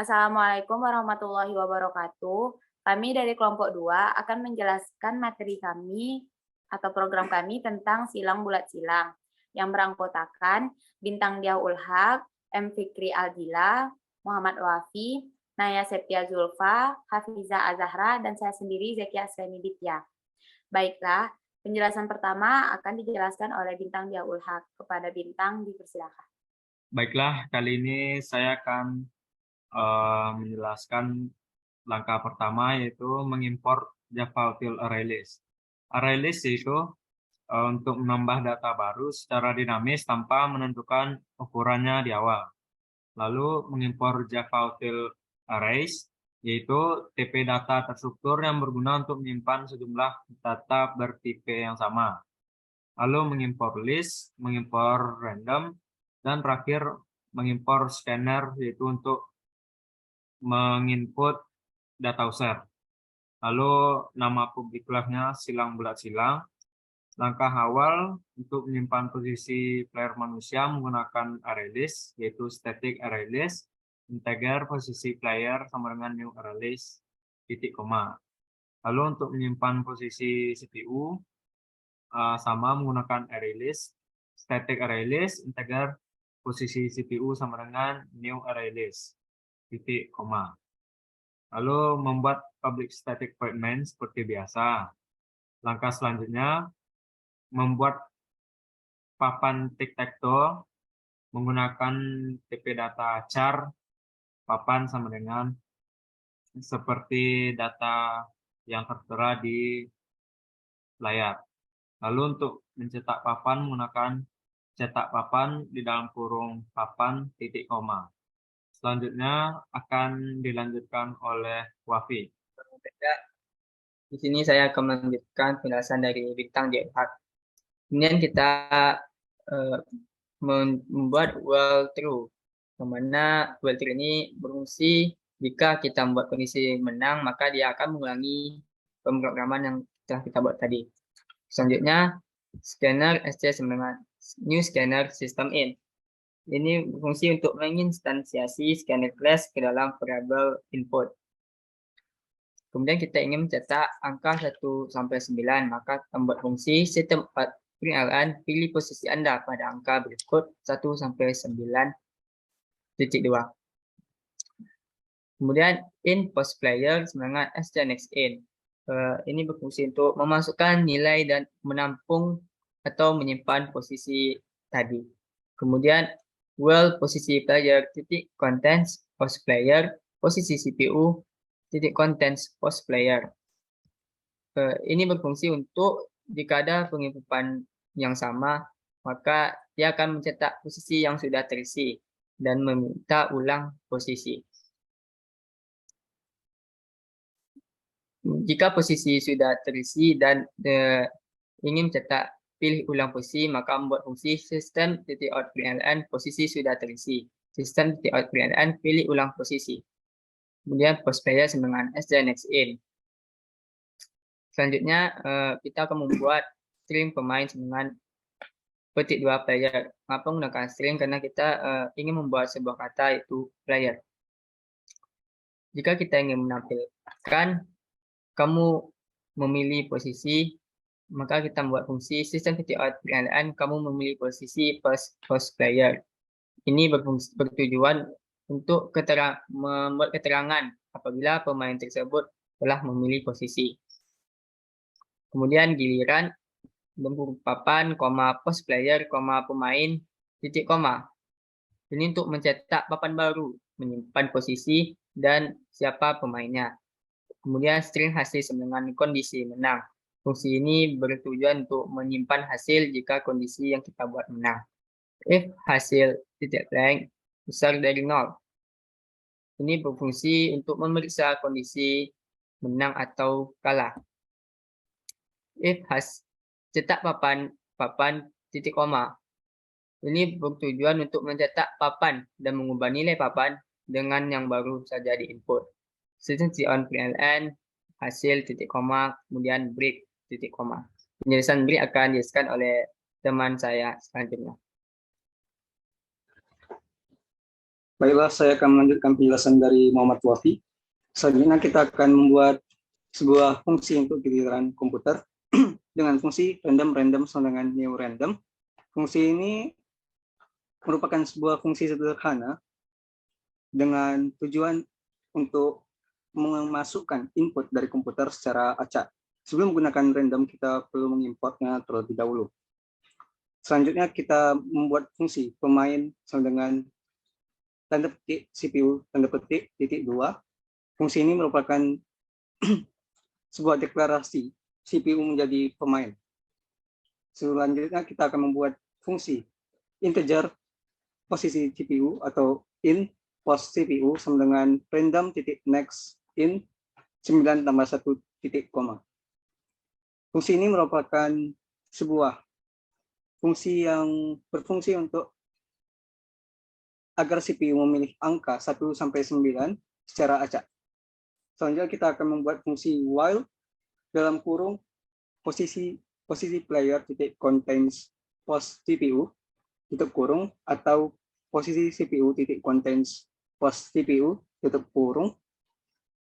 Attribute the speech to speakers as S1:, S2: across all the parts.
S1: Assalamualaikum warahmatullahi wabarakatuh. Kami dari kelompok 2 akan menjelaskan materi kami atau program kami tentang silang bulat silang yang beranggotakan Bintang Diah Ulhaq, M. Fikri Aldila, Muhammad Wafi, Naya Septia Zulfa, Hafiza Azahra, dan saya sendiri Zekia Asreni Ditya. Baiklah, penjelasan pertama akan dijelaskan oleh Bintang Diah Ulhaq. Kepada Bintang, dipersilakan.
S2: Baiklah, kali ini saya akan menjelaskan langkah pertama yaitu mengimpor Java Util ArrayList. ArrayList itu untuk menambah data baru secara dinamis tanpa menentukan ukurannya di awal. Lalu mengimpor Java Util Arrays yaitu TP data terstruktur yang berguna untuk menyimpan sejumlah data bertipe yang sama. Lalu mengimpor list, mengimpor random, dan terakhir mengimpor scanner yaitu untuk menginput data user. Lalu nama public class-nya silang bulat silang. Langkah awal untuk menyimpan posisi player manusia menggunakan ArrayList yaitu static ArrayList, integer posisi player sama dengan new ArrayList titik koma. Lalu untuk menyimpan posisi CPU sama menggunakan ArrayList, static ArrayList, integer posisi CPU sama dengan new ArrayList titik koma. Lalu membuat public static void main seperti biasa. Langkah selanjutnya membuat papan tic-tac-toe menggunakan TP data char papan sama dengan seperti data yang tertera di layar. Lalu untuk mencetak papan menggunakan cetak papan di dalam kurung papan titik koma. Selanjutnya akan dilanjutkan oleh Wafi.
S3: Di sini saya akan melanjutkan penjelasan dari Bintang Diah Ulhaq. Kemudian kita membuat while true, di mana while true ini berfungsi jika kita membuat kondisi menang, maka dia akan mengulangi pemrograman yang telah kita buat tadi. Selanjutnya, scanner SC dengan new scanner system in. Ini berfungsi untuk menginstansiasi scanner class ke dalam variabel input. Kemudian kita ingin mencetak angka 1 sampai 9, maka membuat fungsi sistem println pilih posisi Anda pada angka berikut 1 sampai 9.2. Kemudian in post player dengan SCNX in. Ini berfungsi untuk memasukkan nilai dan menampung atau menyimpan posisi tadi. Kemudian while posisi player titik contents post player posisi CPU titik contents post player. Ini berfungsi untuk jika ada penginputan yang sama, maka dia akan mencetak posisi yang sudah terisi dan meminta ulang posisi. Jika posisi sudah terisi dan ingin mencetak pilih ulang posisi, maka membuat fungsi system.out.println posisi sudah terisi. System.out.println pilih ulang posisi. Kemudian post player dengan SCNX in. Selanjutnya kita akan membuat string pemain dengan petik 2 player. Mengapa menggunakan string? Karena kita ingin membuat sebuah kata yaitu player. Jika kita ingin menampilkan kamu memilih posisi, maka kita membuat fungsi system.out.println kamu memilih posisi post player. Ini bertujuan untuk membuat keterangan apabila pemain tersebut telah memilih posisi. Kemudian giliran papan, post player, pemain, titik koma. Ini untuk mencetak papan baru, menyimpan posisi dan siapa pemainnya. Kemudian string hasil dengan kondisi menang. Fungsi ini bertujuan untuk menyimpan hasil jika kondisi yang kita buat menang. If hasil titik blank besar dari 0. Ini berfungsi untuk memeriksa kondisi menang atau kalah. If cetak papan titik koma. Ini bertujuan untuk mencetak papan dan mengubah nilai papan dengan yang baru saja di input. Seperti on println hasil titik koma kemudian break titik koma. Penjelasan break akan dijelaskan oleh teman saya selanjutnya.
S4: Baiklah, saya akan melanjutkan penjelasan dari Muhammad Wafi. Selanjutnya kita akan membuat sebuah fungsi untuk giliran komputer dengan fungsi random sama dengan new random. Fungsi ini merupakan sebuah fungsi sederhana dengan tujuan untuk memasukkan input dari komputer secara acak. Sebelum menggunakan random, kita perlu mengimportnya terlebih dahulu. Selanjutnya kita membuat fungsi pemain sama dengan tanda petik CPU tanda petik titik 2. Fungsi ini merupakan sebuah deklarasi CPU menjadi pemain. Selanjutnya kita akan membuat fungsi integer posisi CPU atau in post CPU sama dengan random titik next in 9 tambah 1 titik koma. Fungsi ini merupakan sebuah fungsi yang berfungsi untuk agar CPU memilih angka 1 sampai 9 secara acak. Selanjutnya kita akan membuat fungsi while dalam kurung posisi player titik contains post CPU tutup kurung atau posisi CPU titik contains post CPU tutup kurung.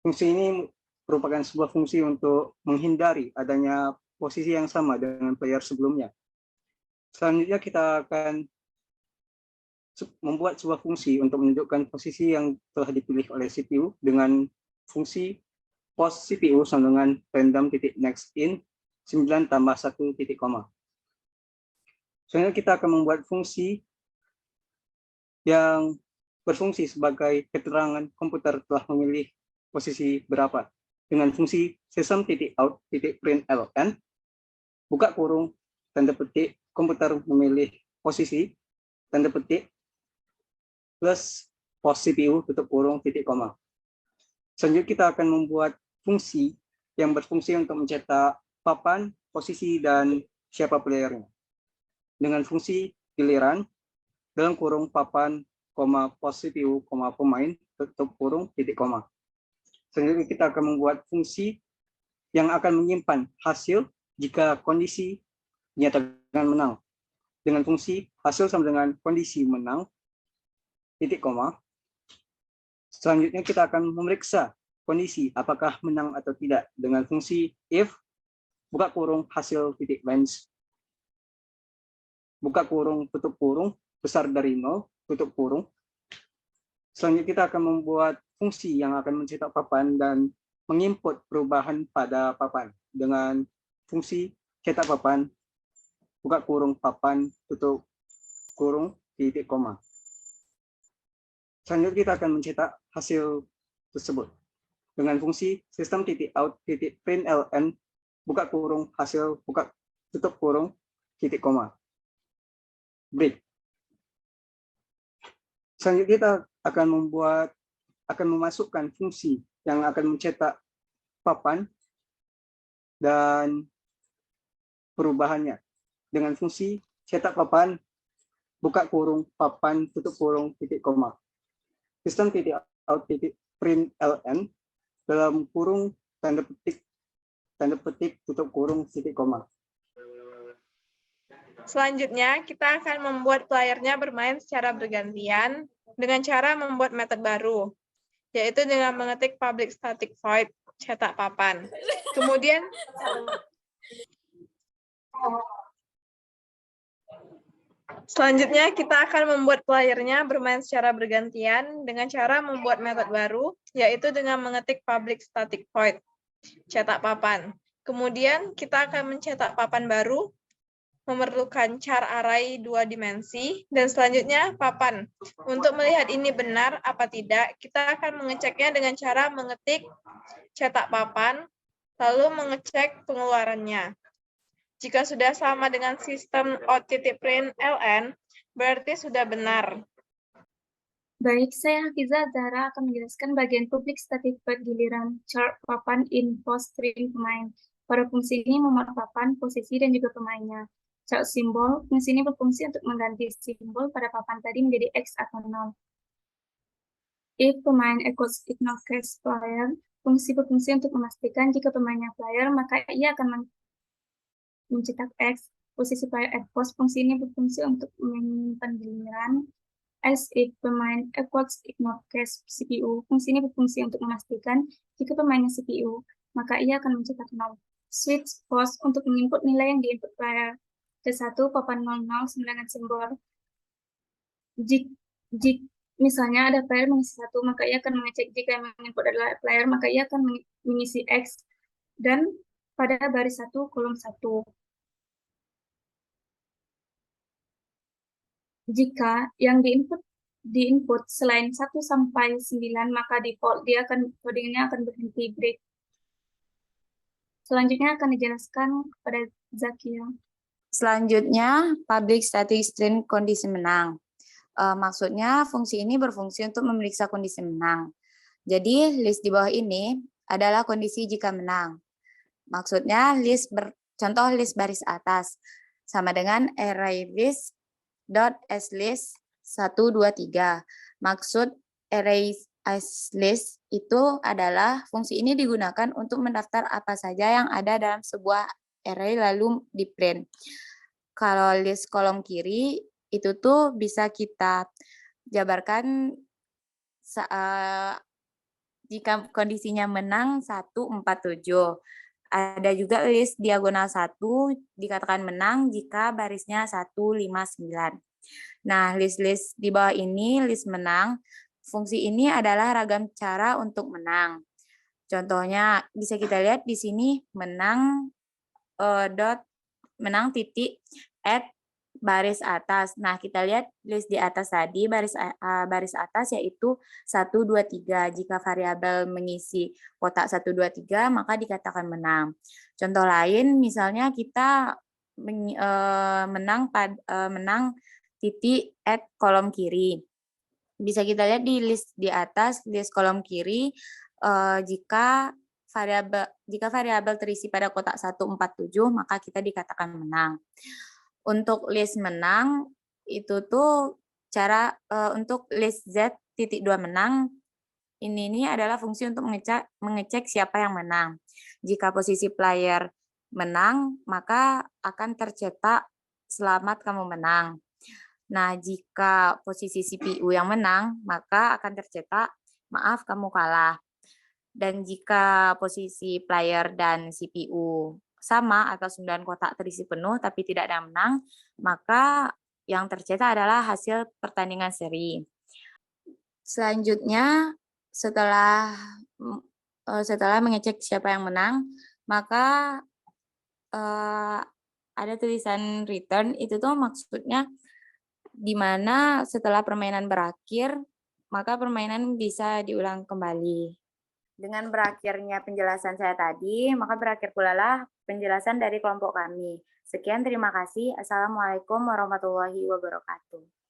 S4: Fungsi ini merupakan sebuah fungsi untuk menghindari adanya posisi yang sama dengan player sebelumnya. Selanjutnya kita akan membuat sebuah fungsi untuk menunjukkan posisi yang telah dipilih oleh CPU dengan fungsi post CPU sama dengan random titik next in 9 tambah 1 titik koma. Selanjutnya kita akan membuat fungsi yang berfungsi sebagai keterangan komputer telah memilih posisi berapa dengan fungsi system.out.println buka kurung tanda petik komputer memilih posisi tanda petik plus post CPU tutup kurung titik koma. Selanjutnya kita akan membuat fungsi yang berfungsi untuk mencetak papan, posisi, dan siapa playernya. Dengan fungsi giliran dalam kurung papan, post CPU, pemain, tutup kurung titik koma. Selanjutnya kita akan membuat fungsi yang akan menyimpan hasil jika kondisi dinyatakan menang. Dengan fungsi hasil sama dengan kondisi menang, titik koma. Selanjutnya kita akan memeriksa kondisi apakah menang atau tidak dengan fungsi if buka kurung hasil titik range buka kurung tutup kurung besar dari 0 tutup kurung. Selanjutnya kita akan membuat fungsi yang akan mencetak papan dan menginput perubahan pada papan dengan fungsi cetak papan buka kurung papan tutup kurung titik koma. Selanjutnya kita akan mencetak hasil tersebut dengan fungsi system.out.println buka kurung hasil buka tutup kurung titik koma. Break. Selanjutnya kita akan memasukkan fungsi yang akan mencetak papan dan perubahannya dengan fungsi cetak papan buka kurung papan tutup kurung titik koma. System.out.println dalam kurung tanda petik tutup kurung titik koma.
S5: Selanjutnya, kita akan membuat playernya bermain secara bergantian dengan cara membuat metode baru, yaitu dengan mengetik public static void cetak papan. Kemudian, selanjutnya kita akan membuat playernya bermain secara bergantian dengan cara membuat metode baru, yaitu dengan mengetik public static void cetak papan. Kemudian kita akan mencetak papan baru, memerlukan char array 2 dimensi, dan selanjutnya papan. Untuk melihat ini benar apa tidak, kita akan mengeceknya dengan cara mengetik cetak papan, lalu mengecek pengeluarannya. Jika sudah sama dengan sistem out.println, berarti sudah benar.
S6: Baik, saya Hafiza Zahra akan menjelaskan bagian public static void giliran char papan in post string pemain. Pada fungsi ini memuat papan, posisi, dan juga pemainnya. Char simbol, fungsi ini berfungsi untuk mengganti simbol pada papan tadi menjadi X atau 0. If pemain equals ignore case player, fungsi berfungsi untuk memastikan jika pemainnya player, maka ia akan mencetak X. Posisi player at post, fungsi ini berfungsi untuk menyimpan giliran as if pemain equals ignore cache CPU. Fungsi ini berfungsi untuk memastikan jika pemainnya CPU, maka ia akan mencetak 0. Switch post untuk menginput nilai yang diinput player. C1 papan 00 dengan simbol. Misalnya ada player mengisi 1, maka ia akan mengecek jika yang menginput adalah player, maka ia akan mengisi X dan pada baris 1 kolom 1. Jika yang diinput selain 1 sampai 9, maka default codingnya akan berhenti break. Selanjutnya akan dijelaskan kepada Zakia.
S1: Selanjutnya, public static string kondisi menang. Maksudnya fungsi ini berfungsi untuk memeriksa kondisi menang. Jadi list di bawah ini adalah kondisi jika menang. Maksudnya contoh list baris atas sama dengan array list dot slist 1 2 3. Maksud array list itu adalah fungsi ini digunakan untuk mendaftar apa saja yang ada dalam sebuah array lalu di print. Kalau list kolom kiri itu tuh bisa kita jabarkan jika kondisinya menang 1 4 7. Ada juga list diagonal 1 dikatakan menang jika barisnya 1 5 9. Nah, list-list di bawah ini list menang. Fungsi ini adalah ragam cara untuk menang. Contohnya bisa kita lihat di sini menang menang titik at baris atas. Nah, kita lihat list di atas tadi, baris atas yaitu 1, 2, 3. Jika variabel mengisi kotak 1, 2, 3, maka dikatakan menang. Contoh lain, misalnya kita menang titik at kolom kiri. Bisa kita lihat di list di atas, list kolom kiri, jika variabel terisi pada kotak 1, 4, 7, maka kita dikatakan menang. Untuk list menang itu tuh cara untuk list Z.2 menang ini adalah fungsi untuk mengecek siapa yang menang. Jika posisi player menang, maka akan tercetak selamat kamu menang. Nah, jika posisi CPU yang menang, maka akan tercetak maaf kamu kalah. Dan jika posisi player dan CPU sama atau 9 kotak terisi penuh tapi tidak ada yang menang, maka yang tercetak adalah hasil pertandingan seri. Selanjutnya, setelah mengecek siapa yang menang, maka ada tulisan return, itu tuh maksudnya di mana setelah permainan berakhir, maka permainan bisa diulang kembali. Dengan berakhirnya penjelasan saya tadi, maka berakhir pula lah penjelasan dari kelompok kami. Sekian, terima kasih. Assalamualaikum warahmatullahi wabarakatuh.